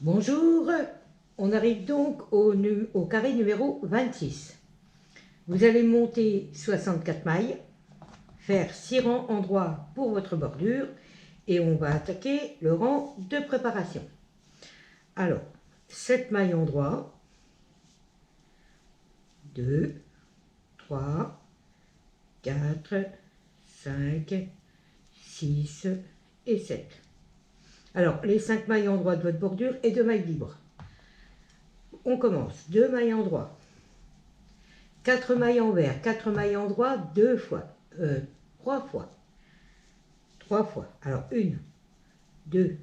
Bonjour, on arrive donc au carré numéro 26. Vous allez monter 64 mailles, faire 6 rangs en droit pour votre bordure et on va attaquer le rang de préparation. Alors, 7 mailles en droit, 2, 3, 4, 5, 6 et 7. Alors, les 5 mailles en droit de votre bordure et 2 mailles libres. On commence, 2 mailles en droit, 4 mailles en vert, 4 mailles en droit, 2 fois, 3 fois. 3 fois. Alors, 1, 2,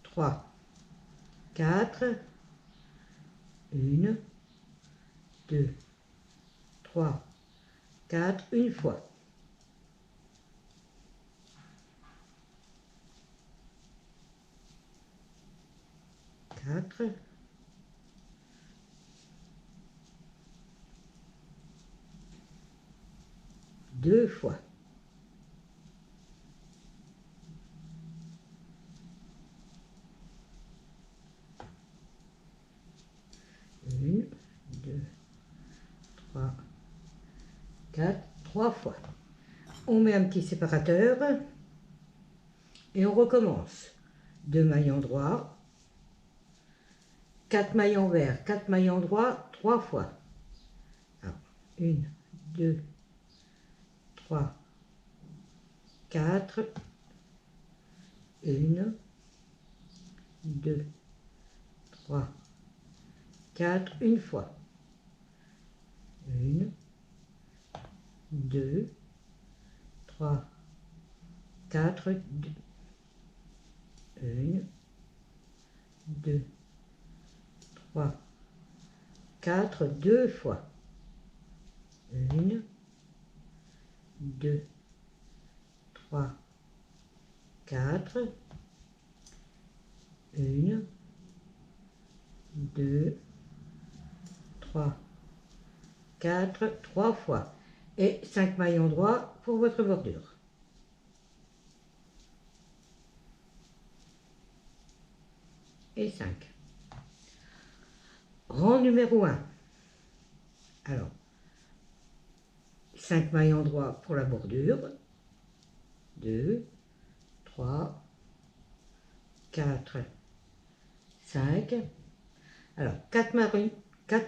3, 4, 1, 2, 3, 4, une fois. 4, 2 fois. 1, 2, 3, 4, 3 fois. On met un petit séparateur et on recommence. 2 mailles en droit, 4 mailles en vert, 4 mailles en droit, 3 fois. Alors, 1, 2, 3, 4, 1, 2, 3, 4, une fois. 1, 2, 3, 4, 1, 2, 3, 4, 2 fois. 1, 2, 3, 4, 1, 2, 3, 4, 3 fois. Et 5 mailles en droit pour votre bordure. Et 5. Rang numéro 1. Alors, 5 mailles en droit pour la bordure. 2, 3, 4, 5. Alors, 4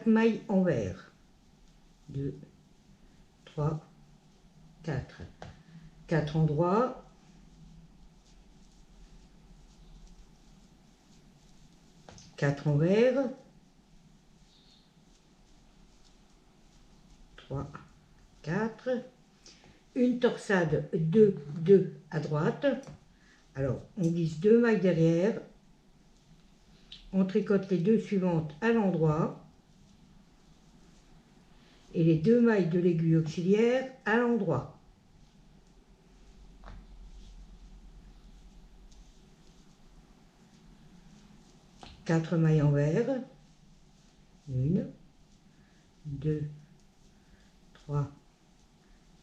mailles en vert. 2, 3, 4. 4 en droit. 4 en vert. 3, 4. Une torsade 2, 2 à droite. Alors, on glisse 2 mailles derrière. On tricote les 2 suivantes à l'endroit. Et les 2 mailles de l'aiguille auxiliaire à l'endroit. Quatre mailles en vert. 1, 2, 3,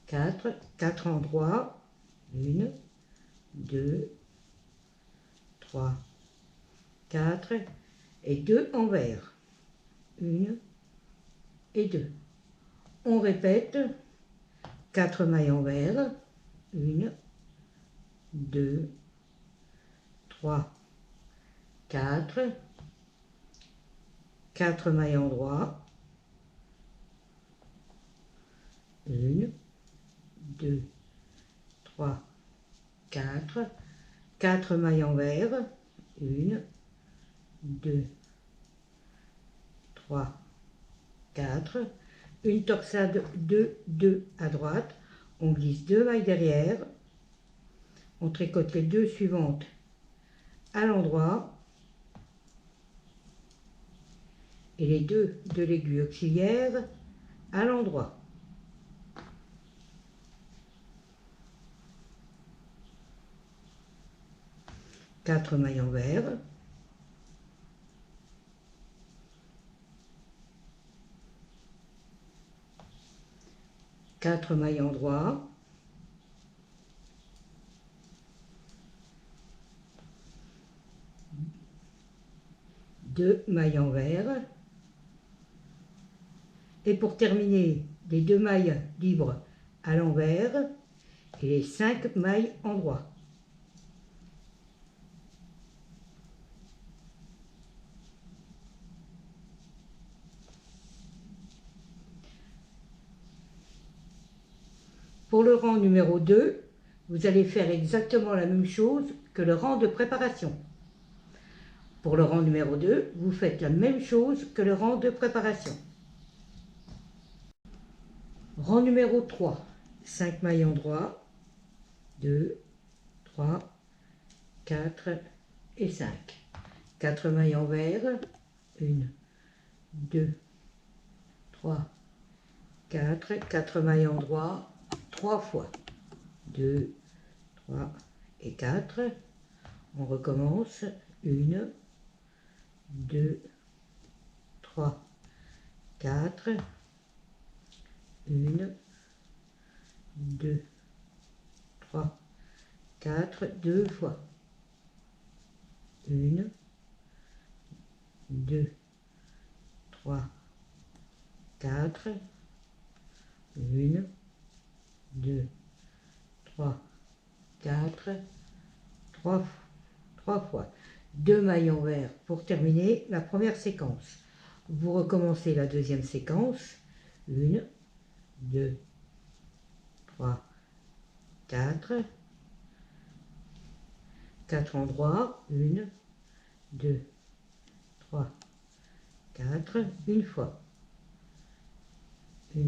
4. 4 en droit. 1, 2, 3, 4. Et 2 en vert. 1 et 2. On répète. 4 mailles en vert. 1, 2, 3, 4. 4 mailles en droit. 1, 2, 3, 4. 4 mailles en vert. 1, 2, 3, 4. Une torsade 2, 2 à droite. On glisse 2 mailles derrière. On tricote les 2 suivantes à l'endroit. Et les 2 de l'aiguille auxiliaire à l'endroit. Quatre mailles en vert. 4 mailles en droit. 2 mailles envers. Et pour terminer, les 2 mailles libres à l'envers et les 5 mailles en droit. Pour le rang numéro 2, vous allez faire exactement la même chose que le rang de préparation. Pour le rang numéro 2, vous faites la même chose que le rang de préparation. Rang numéro 3, 5 mailles en droit, 2, 3, 4 et 5. 4 mailles envers, 1, 2, 3, 4, 4 mailles en droit, 3 fois. 2, 3 et 4. On recommence. 1, 2, 3, 4. 1, 2, 3, 4, 2 fois. 1, 2, 3, 4. 1, 2, 3, 4, 3 fois. 2 mailles envers pour terminer la première séquence. Vous recommencez la deuxième séquence. 1, 2, 3, 4. 4 en droit. 1, 2, 3, 4. Une fois. 1,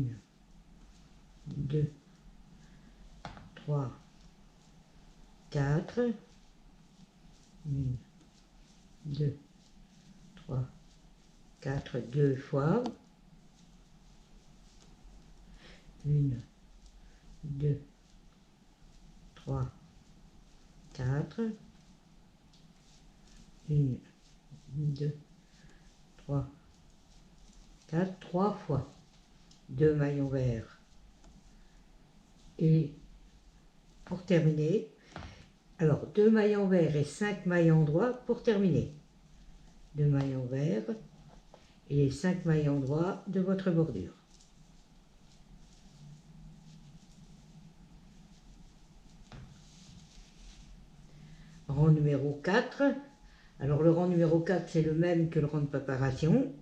2, 3, 4. 1, 2, 3, 4, 2 fois. 1, 2, 3, 4. 1, 2, 3, 4, 3 fois. 2 mailles envers. Et pour terminer, alors 2 mailles envers et 5 mailles en droit pour terminer. 2 mailles envers et les 5 mailles en droit de votre bordure. Rang numéro 4. Alors le rang numéro 4, c'est le même que le rang de préparation.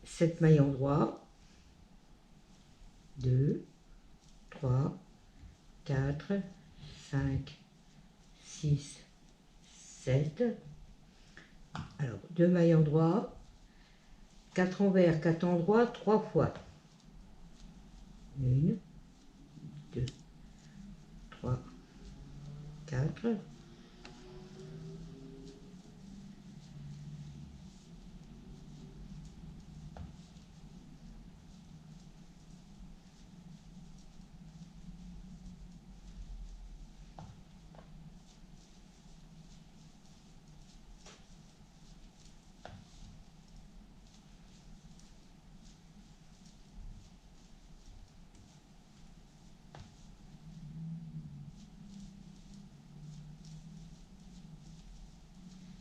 7 mailles en droit. 2, 3, 4, 5, 6, 7. Alors 2 mailles en droit. 4 envers, 4 en droit, 3 fois. 1, 2, 3, 4.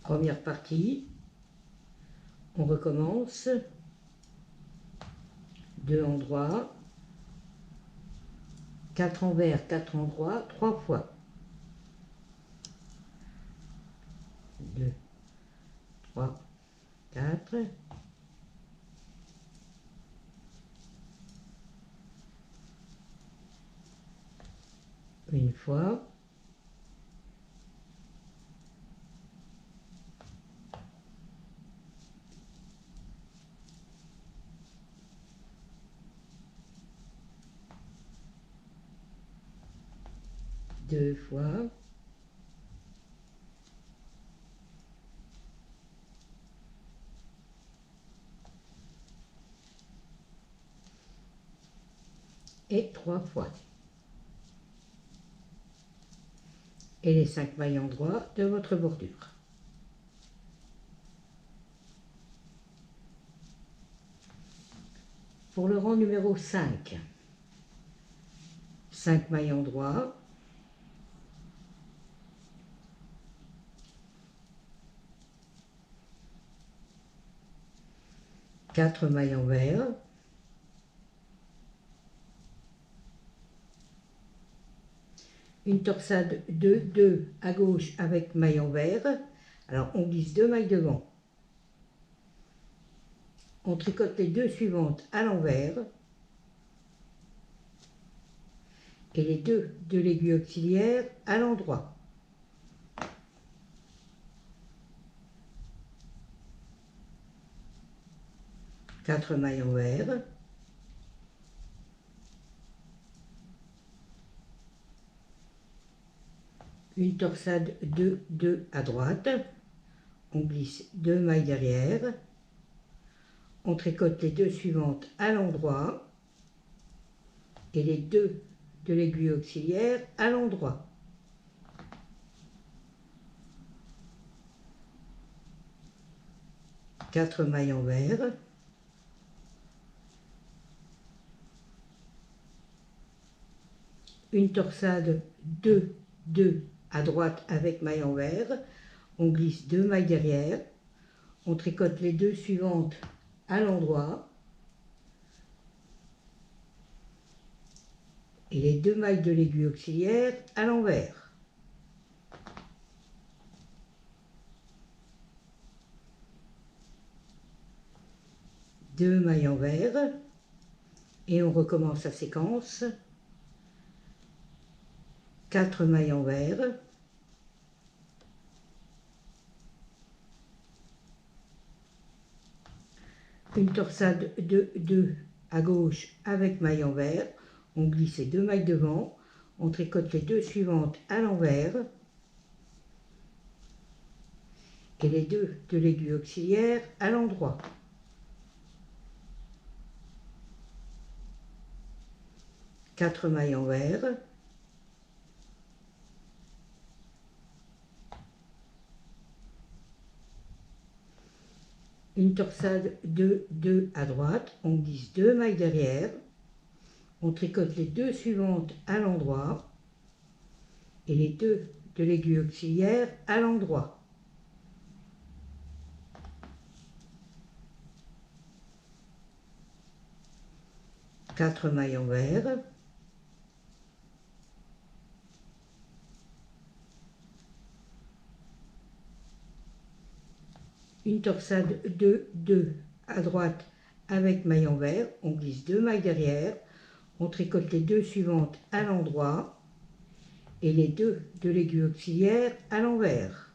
1re partie, on recommence. 2 en droit, 4 envers, 4 en droit, 3 fois. 2, 3, 4. 1 fois. 2 fois. Et 3 fois. Et les 5 mailles en droit de votre bordure. Pour le rang numéro 5, 5 mailles en droit. 4 mailles envers, une torsade de 2 à gauche avec maille envers. Alors on glisse 2 mailles devant, on tricote les 2 suivantes à l'envers et les 2 de l'aiguille auxiliaire à l'endroit. Quatre mailles envers, une torsade de 2 à droite, on glisse 2 mailles derrière, on tricote les 2 suivantes à l'endroit et les 2 de l'aiguille auxiliaire à l'endroit. Quatre mailles envers, une torsade 2, 2 à droite avec maille envers, on glisse 2 mailles derrière, on tricote les 2 suivantes à l'endroit et les 2 mailles de l'aiguille auxiliaire à l'envers. Deux mailles envers et on recommence la séquence. 4 mailles envers, une torsade de 2 à gauche avec maille envers, on glisse les 2 mailles devant, on tricote les 2 suivantes à l'envers et les 2 de l'aiguille auxiliaire à l'endroit. Quatre mailles envers, une torsade de 2 à droite, on glisse 2 mailles derrière, on tricote les 2 suivantes à l'endroit et les 2 de l'aiguille auxiliaire à l'endroit. Quatre mailles envers, une torsade de 2 à droite avec maille envers, on glisse 2 mailles derrière, on tricote les 2 suivantes à l'endroit et les 2 de l'aiguille auxiliaire à l'envers.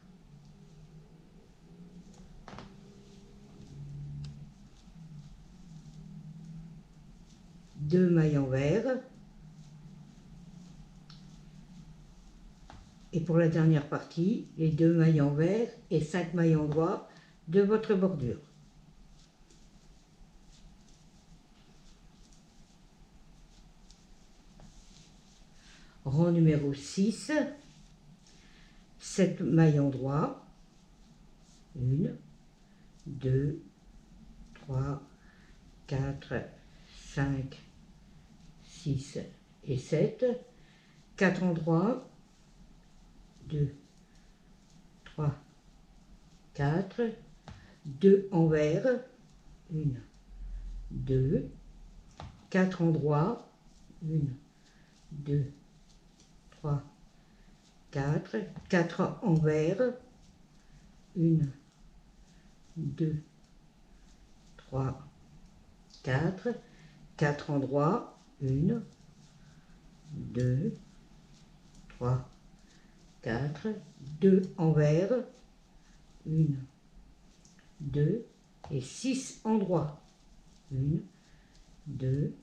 Deux mailles envers. Et pour la dernière partie, les 2 mailles envers et 5 mailles endroit de votre bordure. Rang numéro 6, 7 mailles endroit, 1, 2, 3, 4, 5, 6 et 7, 4 endroits, 2, 3, 4, 2 envers, 1, 2, 4 endroits, 1, 2, 3, 4, 4 envers, 1, 2, 3, 4, 4 endroits, 1, 2, 3, 4, 2 envers, 1, 2 et 6 endroits, 1, 2,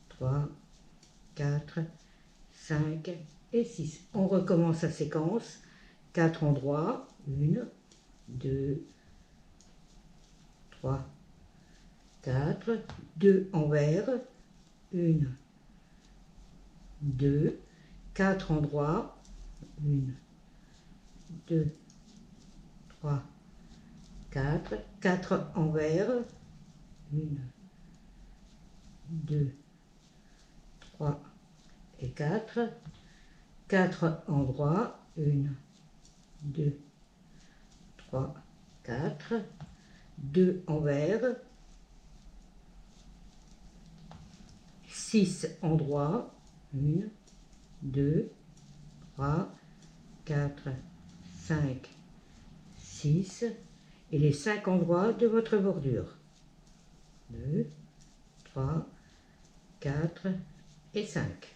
3, 4, 5 et 6. On recommence la séquence, 4 endroits, 1, 2, 3, 4, 2 envers, 1, 2, 4 endroits, 1, 2, 3, 4, 4 envers, 1, 2, 3 et 4, 4 endroits, 1, 2, 3, 4, 2 envers, 6 endroits, 1, 2, 3, 4, 5, 6, et les 5 endroits de votre bordure. 2, 3, 4 et 5.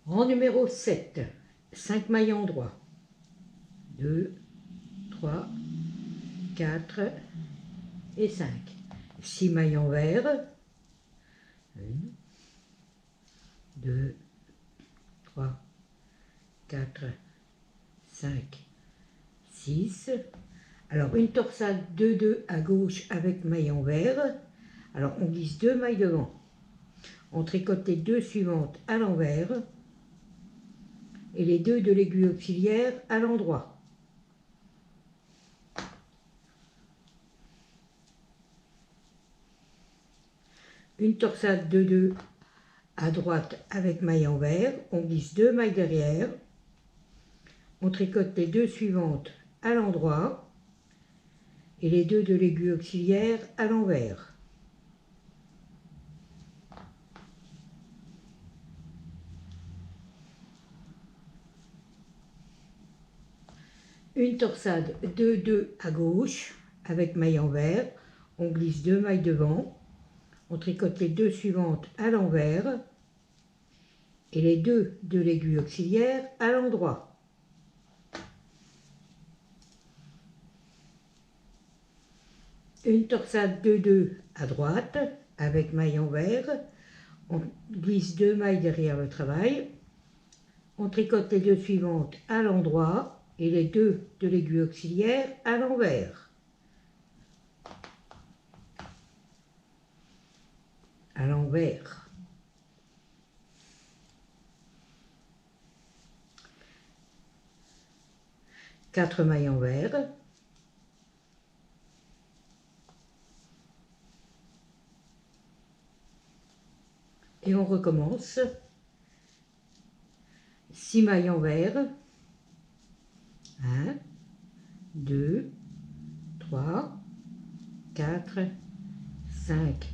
Rang numéro 7, 5 mailles endroits. 2, 3, 4 et 5. 6 mailles envers. 1, 2, 3, 4, 5, 6. Alors une torsade 2-2 à gauche avec maille envers. Alors on glisse 2 mailles devant. On tricote les 2 suivantes à l'envers et les 2 de l'aiguille auxiliaire à l'endroit. Une torsade 2-2 à droite avec maille envers. On glisse 2 mailles derrière. On tricote les 2 suivantes à l'endroit et les 2 de l'aiguille auxiliaire à l'envers. Une torsade 2-2 à gauche avec maille envers. On glisse 2 mailles devant. On tricote les 2 suivantes à l'envers et les 2 de l'aiguille auxiliaire à l'endroit. Une torsade 2-2 à droite avec maille envers. On glisse 2 mailles derrière le travail. On tricote les 2 suivantes à l'endroit et les 2 de l'aiguille auxiliaire à l'envers. À l'envers. Quatre mailles envers. Et on recommence. 6 mailles envers. 1, 2, 3, 4, 5,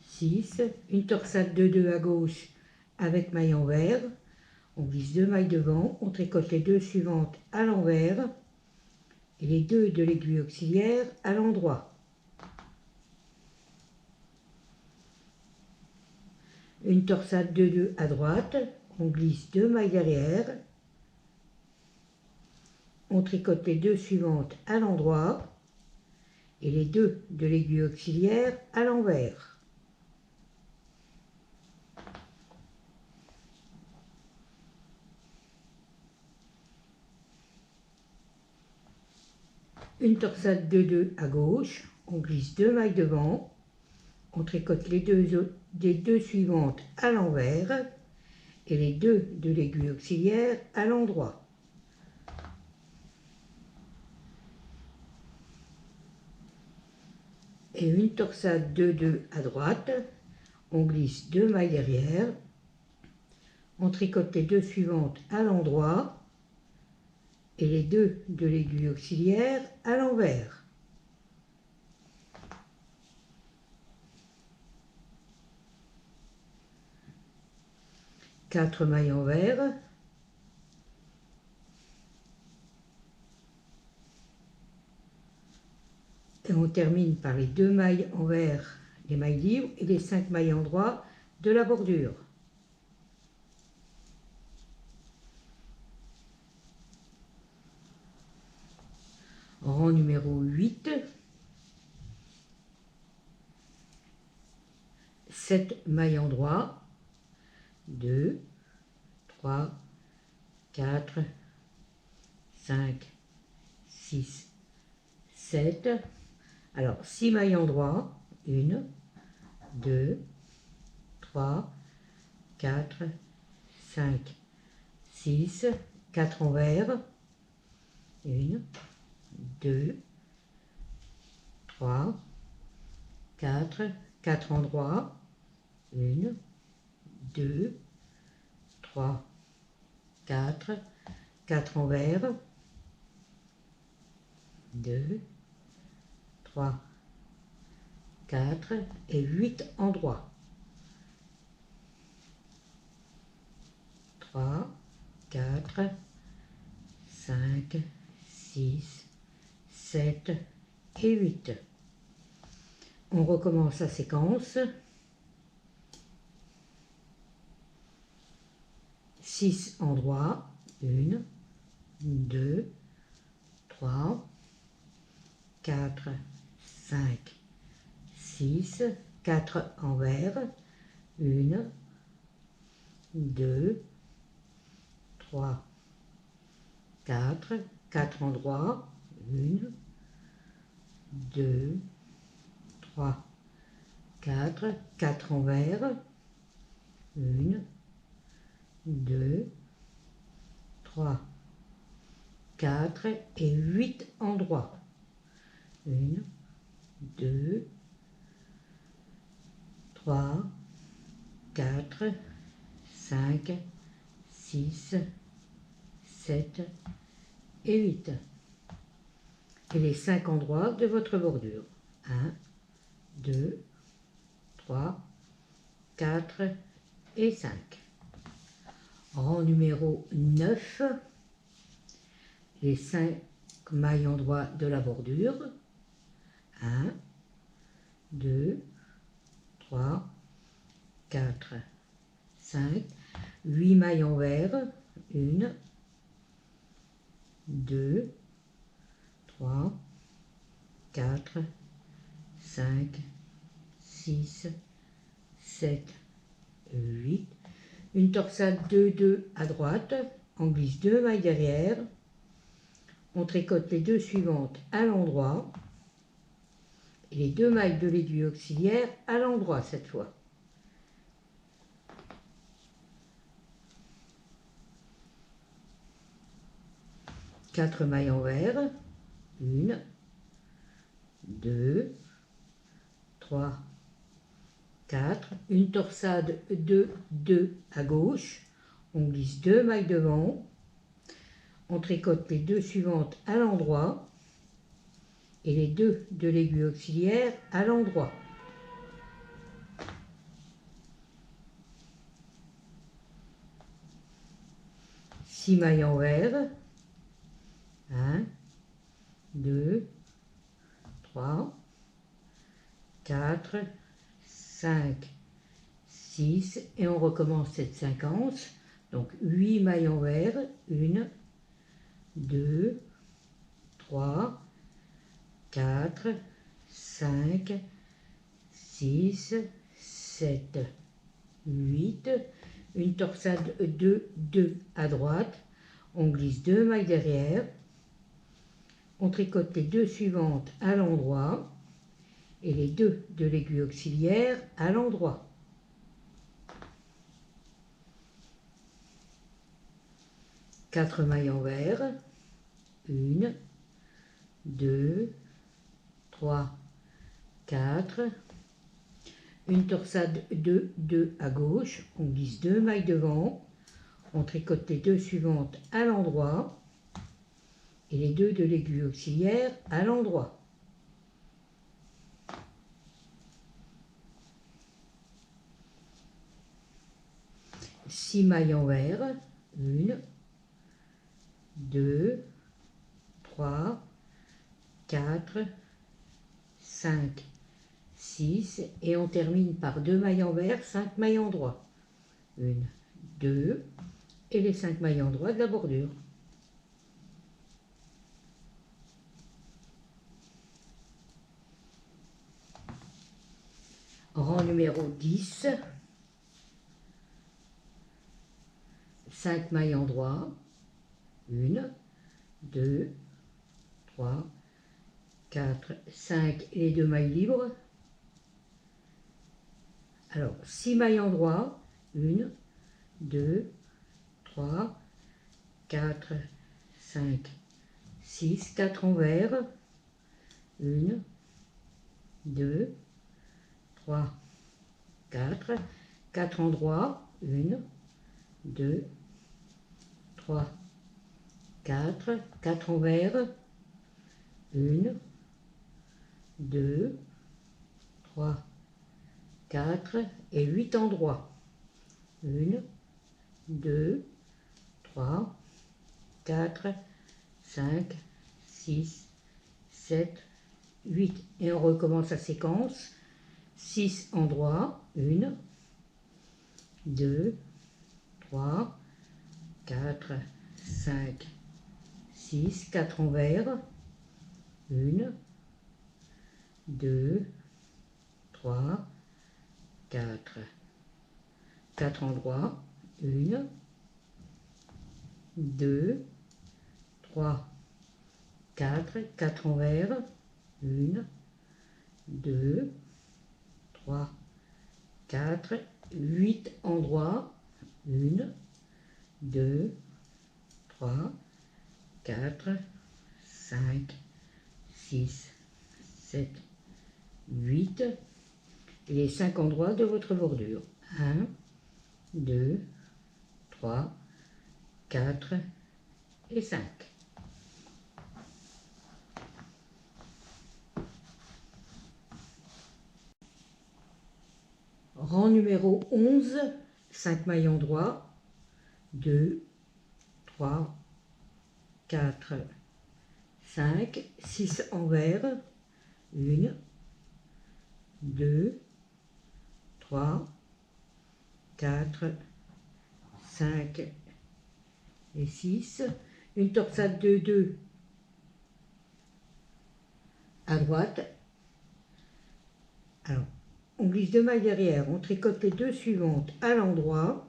6. Une torsade 2-2 à gauche avec maille envers. On glisse 2 mailles devant. On tricote les 2 suivantes à l'envers et les 2 de l'aiguille auxiliaire à l'endroit. Une torsade 2-2 à droite. On glisse 2 mailles derrière. On tricote les 2 suivantes à l'endroit et les 2 de l'aiguille auxiliaire à l'envers. Une torsade 2-2 à gauche. On glisse 2 mailles devant. On tricote les 2 suivantes à l'envers et les 2 de l'aiguille auxiliaire à l'endroit. Et une torsade 2-2 à droite. On glisse 2 mailles derrière. On tricote les 2 suivantes à l'endroit et les 2 de l'aiguille auxiliaire à l'envers. Quatre mailles envers. Et on termine par les 2 mailles envers, les mailles libres et les 5 mailles endroits de la bordure. Rang numéro 8. 7 mailles endroits. 2, 3, 4, 5, 6, 7. Alors 6 mailles endroits. 1, 2, 3, 4, 5, 6, 4 envers. 1, 2, 3, 4, 4 endroits. 1, 2, 3, 4, 4 envers, 2, 3, 4 et 8 endroits. 3, 4, 5, 6, 7 et 8. On recommence la séquence. 6 endroits, 1, 2, 3, 4, 5, 6, 4 envers, 1, 2, 3, 4, 4 endroits, 1, 2, 3, 4, 4 envers, 1, 2, 3, 4 et 8 endroits. 1, 2, 3, 4, 5, 6, 7 et 8. Et les 5 endroits de votre bordure. 1, 2, 3, 4 et 5. Rang numéro 9, les 5 mailles endroits de la bordure. 1, 2, 3, 4, 5, 8 mailles envers. 1, 2, 3, 4, 5, 6, 7, 8. Une torsade 2-2 à droite, on glisse 2 mailles derrière, on tricote les 2 suivantes à l'endroit, et les 2 mailles de l'aiguille auxiliaire à l'endroit cette fois. Quatre mailles envers, 1, 2, 3, 4, une torsade 2-2 à gauche, on glisse 2 mailles devant, on tricote les 2 suivantes à l'endroit et les 2 de l'aiguille auxiliaire à l'endroit. Six mailles envers, 1, 2, 3, 4, 5, 6 et on recommence cette séquence. Donc 8 mailles envers, 1, 2, 3, 4, 5, 6, 7, 8. Une torsade 2-2 à droite. On glisse 2 mailles derrière. On tricote les 2 suivantes à l'endroit et les 2 de l'aiguille auxiliaire à l'endroit. Quatre mailles envers, 1, 2, 3, 4, une torsade 2-2 à gauche, on glisse 2 mailles devant, on tricote les 2 suivantes à l'endroit et les 2 de l'aiguille auxiliaire à l'endroit. Six mailles envers, 1, 2, 3, 4, 5, 6 et on termine par 2 mailles envers, 5 mailles endroits. 1, 2 et les 5 mailles endroits de la bordure. Rang numéro 10, 5 mailles endroits, 1, 2, 3, 4, 5 et les 2 mailles libres. Alors 6 mailles endroits, 1, 2, 3, 4, 5, 6, 4 envers, 1, 2, 3, 4, 4 endroits, 1, 2, 3, 4, 4 envers, 1, 2, 3, 4 et 8 endroits. 1, 2, 3, 4, 5, 6, 7, 8. Et on recommence la séquence. 6 endroits. 1, 2, 3, 4, 5, 6, 4 envers. 1, 2, 3, 4. 4 endroits. 1, 2, 3, 4, 4 envers. 1, 2, 3, 4, 8 endroits. 1, 2, 3, 4, 5, 6, 7, 8. Et les 5 endroits de votre bordure. 1, 2, 3, 4 et 5. Rang numéro 11, 5 mailles endroits, 2, 3, 4, 5, 6 envers, 1, 2, 3, 4, 5 et 6. Une torsade de 2 à droite. Alors, on glisse 2 mailles derrière, on tricote les 2 suivantes à l'endroit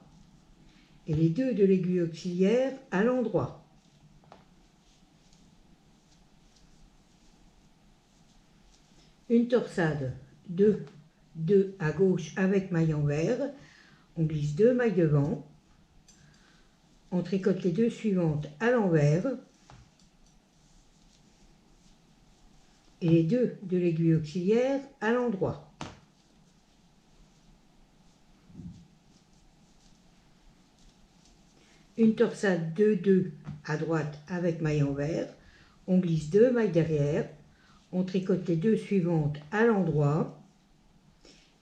et les 2 de l'aiguille auxiliaire à l'endroit. Une torsade 2, 2 à gauche avec maille envers, on glisse 2 mailles devant, on tricote les 2 suivantes à l'envers et les 2 de l'aiguille auxiliaire à l'endroit. Une torsade 2, 2 à droite avec maille envers, on glisse 2 mailles derrière, on tricote les 2 suivantes à l'endroit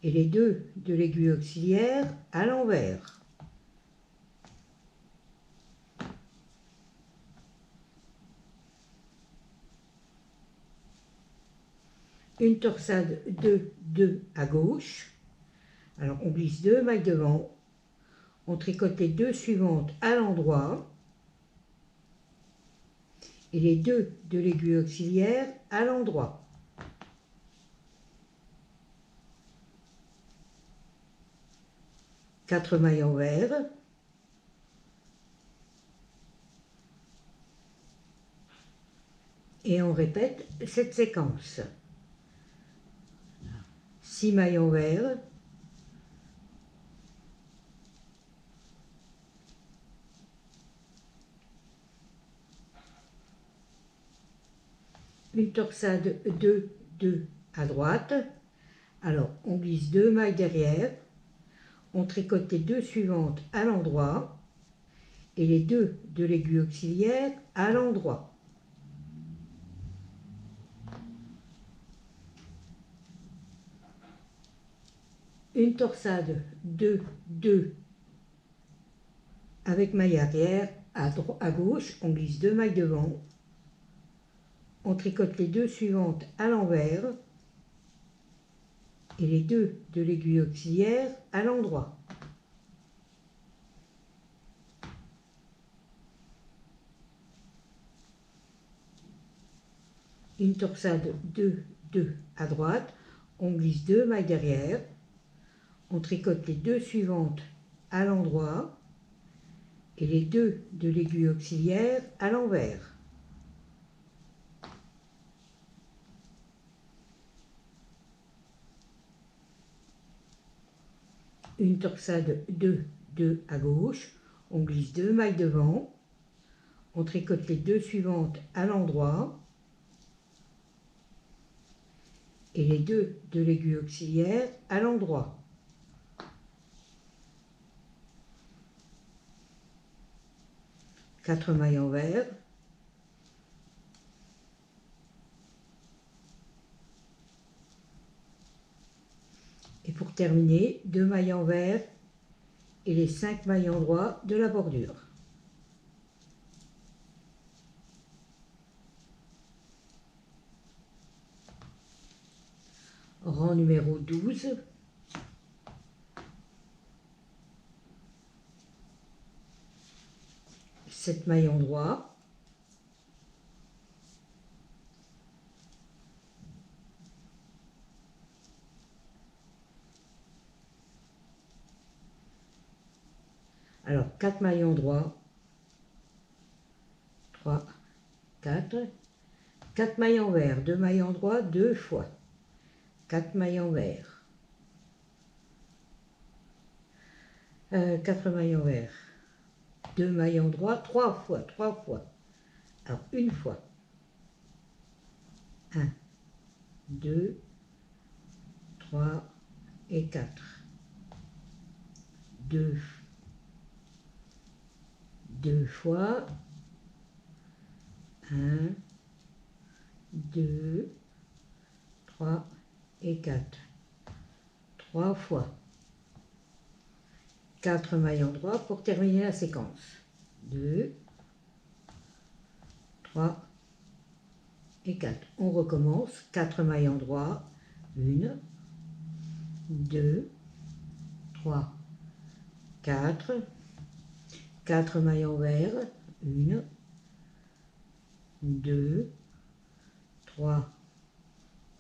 et les 2 de l'aiguille auxiliaire à l'envers. Une torsade 2, 2 à gauche. Alors on glisse 2 mailles devant, on tricote les 2 suivantes à l'endroit et les 2 de l'aiguille auxiliaire à l'endroit. Quatre mailles envers. Et on répète cette séquence. 6 mailles envers. Une torsade 2, 2 à droite. Alors, on glisse 2 mailles derrière. On tricote les 2 suivantes à l'endroit et les 2 de l'aiguille auxiliaire à l'endroit. Une torsade 2, 2 avec maille arrière à gauche, on glisse 2 mailles devant, on tricote les 2 suivantes à l'envers et les 2 de l'aiguille auxiliaire à l'endroit. Une torsade 2, 2 à droite, on glisse 2 mailles derrière, on tricote les 2 suivantes à l'endroit et les 2 de l'aiguille auxiliaire à l'envers. Une torsade 2, 2 à gauche, on glisse 2 mailles devant, on tricote les 2 suivantes à l'endroit et les 2 de l'aiguille auxiliaire à l'endroit. Quatre mailles envers. terminer 2 mailles envers et les 5 mailles endroits de la bordure. Rang numéro 12. Sept mailles endroits. Alors 4 mailles endroits. 3, 4. 4 mailles envers, 2 mailles endroits, 2 fois. 4 mailles envers. 4 mailles envers. 2 mailles endroits, 3 fois, 3 fois. Alors une fois. 1, 2, 3 et 4. 2 fois. 1, 2, 3 et 4. 3 fois. 4 mailles endroits pour terminer la séquence. 2, 3 et 4. On recommence. 4 mailles endroits. 1, 2, 3, 4. 4 mailles envers. 1, 2, 3,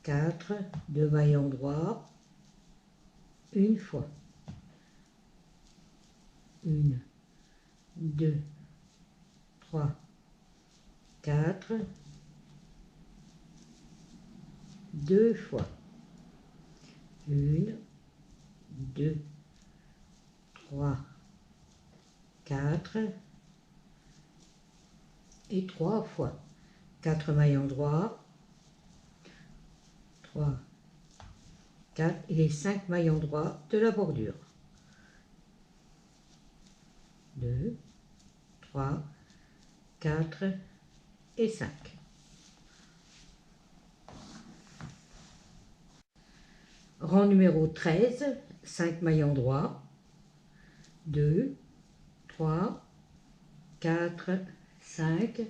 4. 2 mailles endroits. Une fois. 1, 2, 3, 4. 2 fois. 1, 2, 3, 4 et 3 fois. 4 mailles endroits. 3, 4 et les 5 mailles endroits de la bordure. 2, 3, 4 et 5. Rang numéro 13, 5 mailles endroits. 2, 3, 4, 5.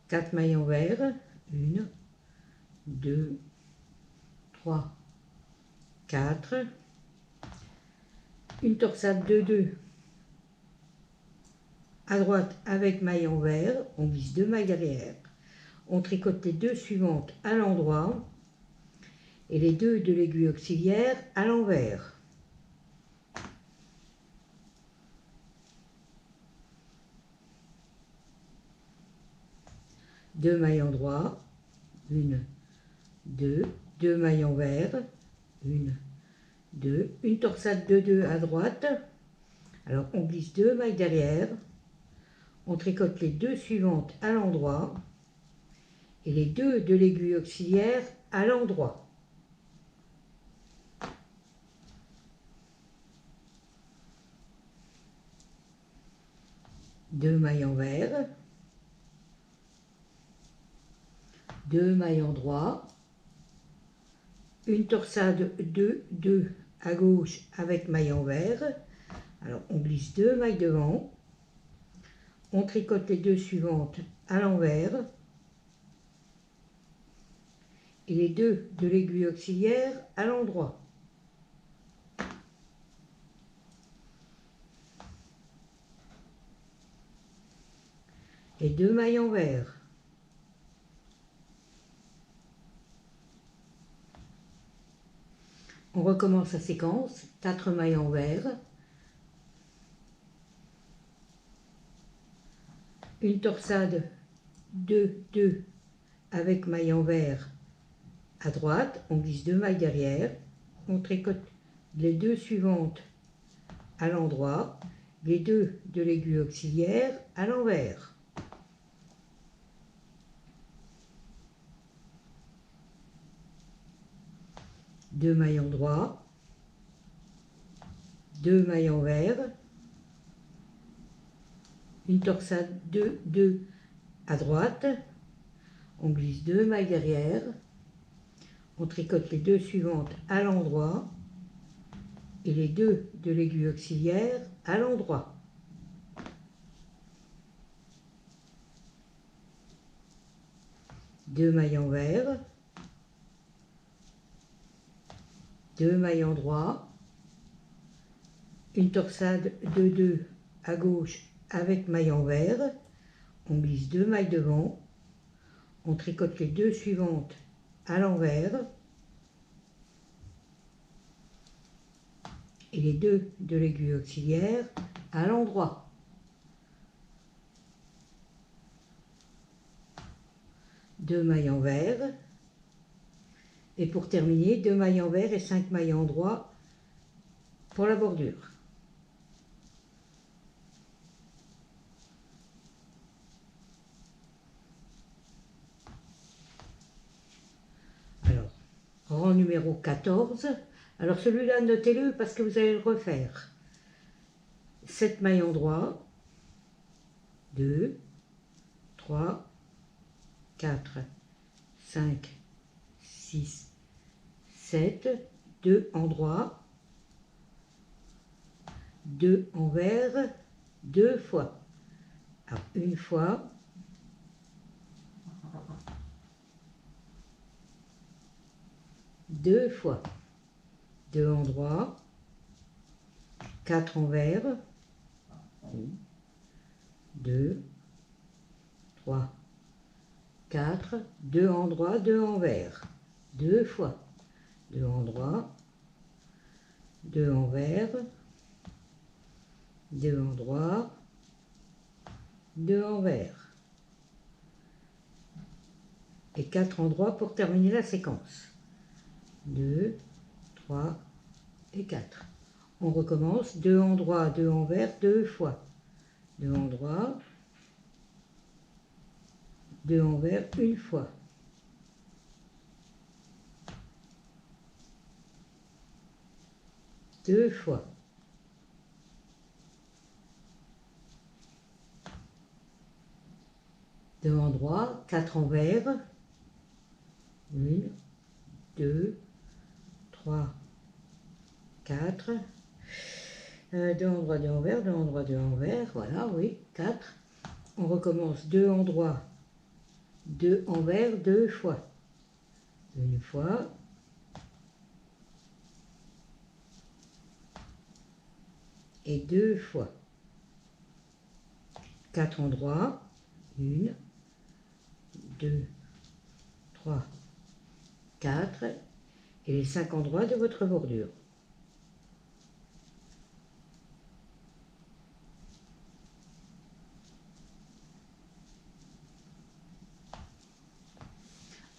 4 mailles envers. 1, 2, 3, 4. Une torsade de 2 à droite avec maille envers, on glisse 2 mailles derrière, on tricote les 2 suivantes à l'endroit et les 2 de l'aiguille auxiliaire à l'envers. Deux mailles endroits, 1, 2, 2 mailles envers, 1, 2, une torsade de 2 à droite, alors on glisse 2 mailles derrière, on tricote les 2 suivantes à l'endroit et les 2 de l'aiguille auxiliaire à l'endroit. Deux mailles envers, 2 mailles endroits, une torsade 2, 2 à gauche avec maille envers, alors on glisse 2 mailles devant, on tricote les 2 suivantes à l'envers et les 2 de l'aiguille auxiliaire à l'endroit. Et 2 mailles envers. On recommence la séquence, 4 mailles envers, une torsade 2, 2 avec maille envers à droite, on glisse 2 mailles derrière, on tricote les 2 suivantes à l'endroit, les 2 de l'aiguille auxiliaire à l'envers. Deux mailles endroits, 2 mailles envers, une torsade 2, 2 à droite, on glisse 2 mailles derrière, on tricote les 2 suivantes à l'endroit et les deux de l'aiguille auxiliaire à l'endroit. Deux mailles envers, deux mailles en droit, une torsade de 2 à gauche avec maille envers, on glisse deux mailles devant, on tricote les deux suivantes à l'envers et les deux de l'aiguille auxiliaire à l'endroit. Deux mailles envers et pour terminer, deux mailles envers et 5 mailles en droit pour la bordure. Alors, rang numéro 14. Alors celui-là, notez-le parce que vous allez le refaire. 7 mailles en droit, 2, 3, 4, 5, 6, 7, 2 en droit, 2 envers, 2 fois. Alors, une fois, deux fois, 2 en droit, 4 envers, 2, 3, 4, 2 en droit, 2 envers, 2 fois, 2 en droit, 2 envers, 2 en droit, 2 envers, et 4 en droit pour terminer la séquence. 2, 3 et 4. On recommence, 2 en droit, 2 envers, 2 fois. 2 en droit, 2 envers, une fois. Deux fois. Deux en droit, 4 envers. 1, 2, 3, 4. 2 en droit, 2 envers, 2 en droit, 2 envers. Voilà, oui, 4. On recommence, 2 en droit, 2 envers, 2 fois. Une fois. Et 2 fois. 4 en droit. 1, 2, 3, 4. Et les 5 endroits de votre bordure.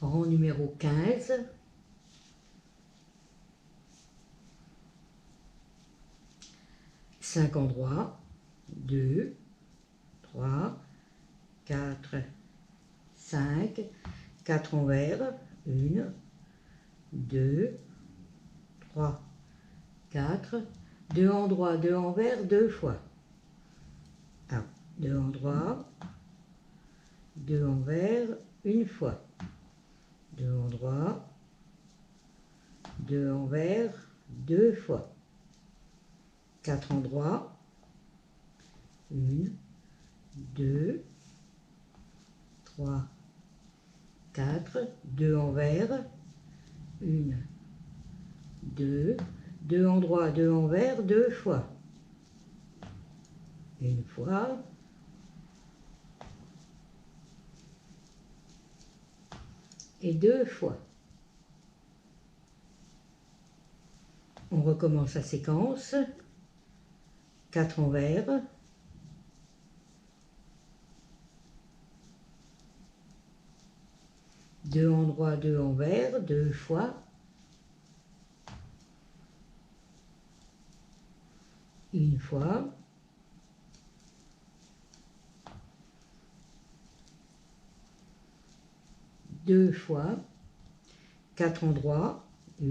Rang numéro 15. Cinq endroits, 2, 3, 4, 5, 4 envers, 1, 2, 3, 4, 2 en droit, 2 envers, 2 fois. 1, 2 en droit, 2 envers, une fois. 2 en droit, 2 envers, 2 fois. 4 en droit, 1, 2, 3, 4, 2 envers, 1, 2, 2 en droit, 2 envers, 2 fois. Une fois. Et 2 fois. On recommence la séquence. 4 envers. 2 en droit, 2 envers, 2 fois. Une fois. Deux fois. 4 en droit. 1,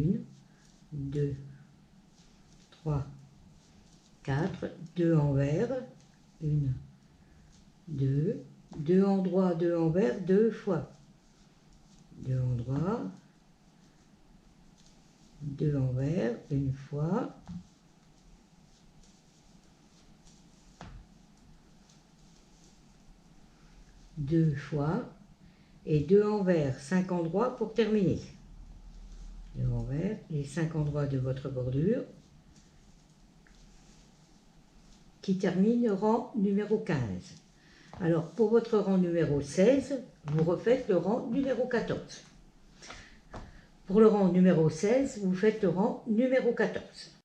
2, 3, 4. 2 envers. 1, 2. 2 en droit, 2 envers, 2 fois. 2 en droit. 2 envers, une fois. 2 fois et 2 envers, 5 endroits pour terminer. 2 envers, les 5 endroits de votre bordure qui termine le rang numéro 15. Alors pour votre rang numéro 16, vous refaites le rang numéro 14. Pour le rang numéro 16, vous faites le rang numéro 14.